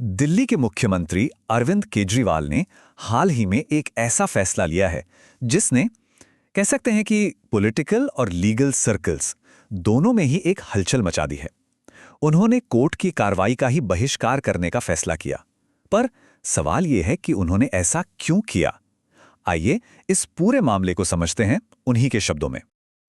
दिल्ली के मुख्यमंत्री अरविंद केजरीवाल ने हाल ही में एक ऐसा फैसला लिया है जिसने कह सकते हैं कि पॉलिटिकल और लीगल सर्कल्स दोनों में ही एक हलचल मचा दी है। उन्होंने कोर्ट की कार्रवाई का ही बहिष्कार करने का फैसला किया। पर सवाल यह है कि उन्होंने ऐसा क्यों किया। आइए इस पूरे मामले को समझते हैं उन्हीं के शब्दों में।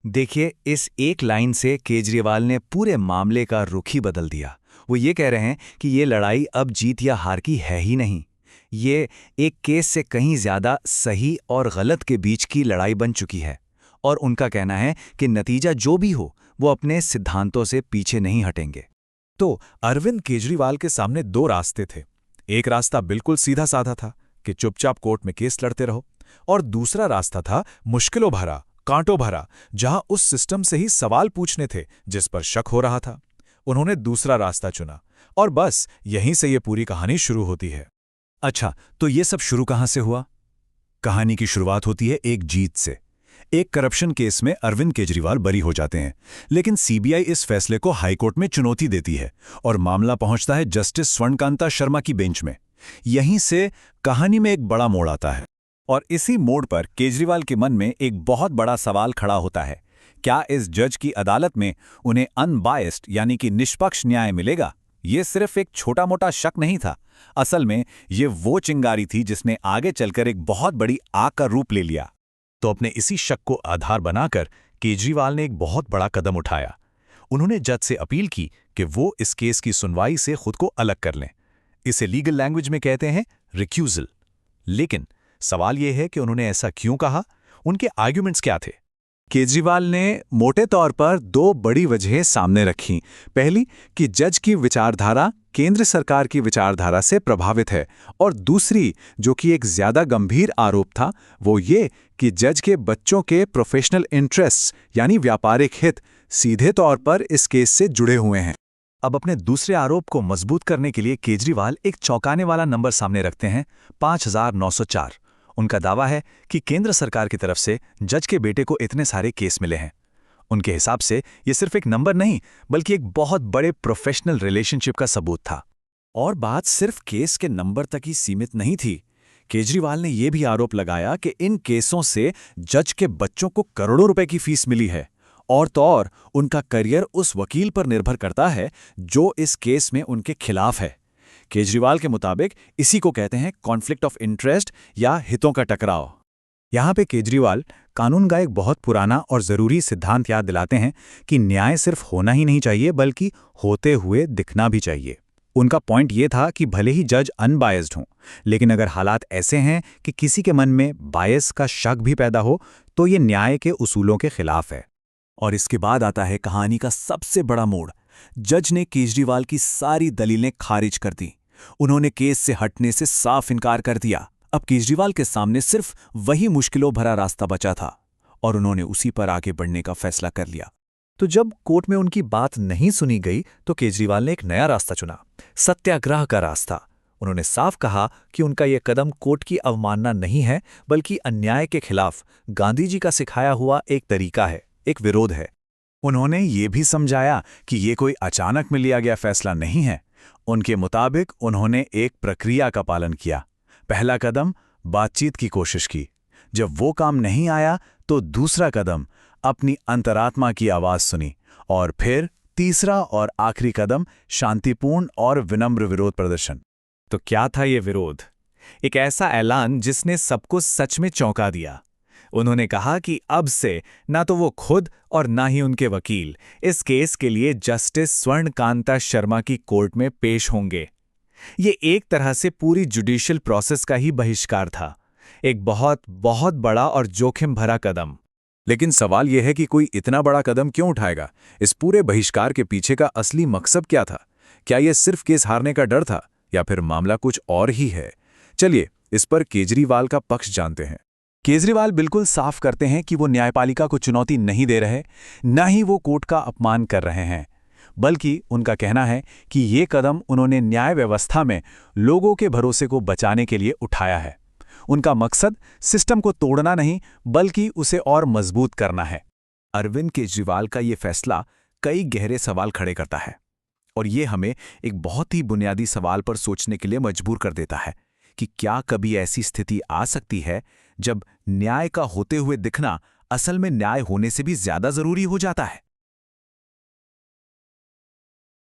देखिए, इस एक लाइन से केजरीवाल ने पूरे मामले का रुख ही बदल दिया। वो ये कह रहे हैं कि ये लड़ाई अब जीत या हार की है ही नहीं। ये एक केस से कहीं ज्यादा सही और गलत के बीच की लड़ाई बन चुकी है। और उनका कहना है कि नतीजा जो भी हो, वो अपने सिद्धांतों से पीछे नहीं हटेंगे। तो अरविंद केजरीवाल के सामने दो रास्ते थे। एक रास्ता बिल्कुल सीधा साधा था कि चुपचाप कोर्ट में केस लड़ते रहो, और दूसरा रास्ता था मुश्किलों भरा, कांटों भरा, जहां उस सिस्टम से ही सवाल पूछने थे जिस पर शक हो रहा था। उन्होंने दूसरा रास्ता चुना, और बस यहीं से ये पूरी कहानी शुरू होती है। अच्छा, तो ये सब शुरू कहां से हुआ? कहानी की शुरुआत होती है एक जीत से। एक करप्शन केस में अरविंद केजरीवाल बरी हो जाते हैं, लेकिन सीबीआई इस फैसले को हाईकोर्ट में चुनौती देती है और मामला पहुंचता है जस्टिस स्वर्णकांता शर्मा की बेंच में। यहीं से कहानी में एक बड़ा मोड़ आता है। और इसी मोड़ पर केजरीवाल के मन में एक बहुत बड़ा सवाल खड़ा होता है। क्या इस जज की अदालत में उन्हें अनबायस्ड यानी कि निष्पक्ष न्याय मिलेगा? ये सिर्फ एक छोटा मोटा शक नहीं था। असल में ये वो चिंगारी थी जिसने आगे चलकर एक बहुत बड़ी आग का रूप ले लिया। तो अपने इसी शक को आधार बनाकर केजरीवाल ने एक बहुत बड़ा कदम उठाया। उन्होंने जज से अपील की कि वो इस केस की सुनवाई से खुद को अलग कर लें। इसे लीगल लैंग्वेज में कहते हैं रिक्यूजल। लेकिन सवाल यह है कि उन्होंने ऐसा क्यों कहा, उनके आर्ग्यूमेंट्स क्या थे? केजरीवाल ने मोटे तौर पर दो बड़ी वजहें सामने रखीं। पहली कि जज की विचारधारा केंद्र सरकार की विचारधारा से प्रभावित है, और दूसरी जो कि एक ज्यादा गंभीर आरोप था, वो ये कि जज के बच्चों के प्रोफेशनल इंटरेस्ट्स यानी व्यापारिक हित सीधे तौर पर इस केस से जुड़े हुए हैं। अब अपने दूसरे आरोप को मजबूत करने के लिए केजरीवाल एक चौंकाने वाला नंबर सामने रखते हैं, 5,904। उनका दावा है कि केंद्र सरकार की तरफ से जज के बेटे को इतने सारे केस मिले हैं। उनके हिसाब से ये सिर्फ एक नंबर नहीं, बल्कि एक बहुत बड़े प्रोफेशनल रिलेशनशिप का सबूत था। और बात सिर्फ केस के नंबर तक ही सीमित नहीं थी। केजरीवाल ने यह भी आरोप लगाया कि इन केसों से जज के बच्चों को करोड़ों रुपए की फीस मिली है, और तो और उनका करियर उस वकील पर निर्भर करता है जो इस केस में उनके खिलाफ है। केजरीवाल के मुताबिक इसी को कहते हैं कॉन्फ्लिक्ट ऑफ इंटरेस्ट या हितों का टकराव। यहाँ पे केजरीवाल कानून का एक बहुत पुराना और जरूरी सिद्धांत याद दिलाते हैं कि न्याय सिर्फ होना ही नहीं चाहिए, बल्कि होते हुए दिखना भी चाहिए। उनका पॉइंट ये था कि भले ही जज अनबायस्ड हों, लेकिन अगर हालात ऐसे हैं कि किसी के मन में बायस का शक भी पैदा हो, तो ये न्याय के उसूलों के खिलाफ है। और इसके बाद आता है कहानी का सबसे बड़ा मोड़। जज ने केजरीवाल की सारी दलीलें खारिज कर दी। उन्होंने केस से हटने से साफ इनकार कर दिया। अब केजरीवाल के सामने सिर्फ वही मुश्किलों भरा रास्ता बचा था, और उन्होंने उसी पर आगे बढ़ने का फैसला कर लिया। तो जब कोर्ट में उनकी बात नहीं सुनी गई, तो केजरीवाल ने एक नया रास्ता चुना, सत्याग्रह का रास्ता। उन्होंने साफ कहा कि उनका यह कदम कोर्ट की अवमानना नहीं है, बल्कि अन्याय के खिलाफ गांधी जी का सिखाया हुआ एक तरीका है, एक विरोध है। उन्होंने ये भी समझाया कि ये कोई अचानक में लिया गया फैसला नहीं है। उनके मुताबिक उन्होंने एक प्रक्रिया का पालन किया। पहला कदम बातचीत की कोशिश की। जब वो काम नहीं आया, तो दूसरा कदम अपनी अंतरात्मा की आवाज सुनी, और फिर तीसरा और आखिरी कदम शांतिपूर्ण और विनम्र विरोध प्रदर्शन। तो क्या था ये विरोध? एक ऐसा ऐलान जिसने सबको सच में चौंका दिया। उन्होंने कहा कि अब से ना तो वो खुद और ना ही उनके वकील इस केस के लिए जस्टिस स्वर्णकांता शर्मा की कोर्ट में पेश होंगे। ये एक तरह से पूरी जुडिशियल प्रोसेस का ही बहिष्कार था, एक बहुत बहुत बड़ा और जोखिम भरा कदम। लेकिन सवाल यह है कि कोई इतना बड़ा कदम क्यों उठाएगा? इस पूरे बहिष्कार के पीछे का असली मकसद क्या था? क्या यह सिर्फ केस हारने का डर था, या फिर मामला कुछ और ही है? चलिए इस पर केजरीवाल का पक्ष जानते हैं। केजरीवाल बिल्कुल साफ करते हैं कि वो न्यायपालिका को चुनौती नहीं दे रहे, न ही वो कोर्ट का अपमान कर रहे हैं, बल्कि उनका कहना है कि ये कदम उन्होंने न्याय व्यवस्था में लोगों के भरोसे को बचाने के लिए उठाया है। उनका मकसद सिस्टम को तोड़ना नहीं, बल्कि उसे और मजबूत करना है। अरविंद केजरीवाल का ये फैसला कई गहरे सवाल खड़े करता है। और ये हमें एक बहुत ही बुनियादी सवाल पर सोचने के लिए मजबूर कर देता है कि क्या कभी ऐसी स्थिति आ सकती है जब न्याय का होते हुए दिखना असल में न्याय होने से भी ज्यादा जरूरी हो जाता है।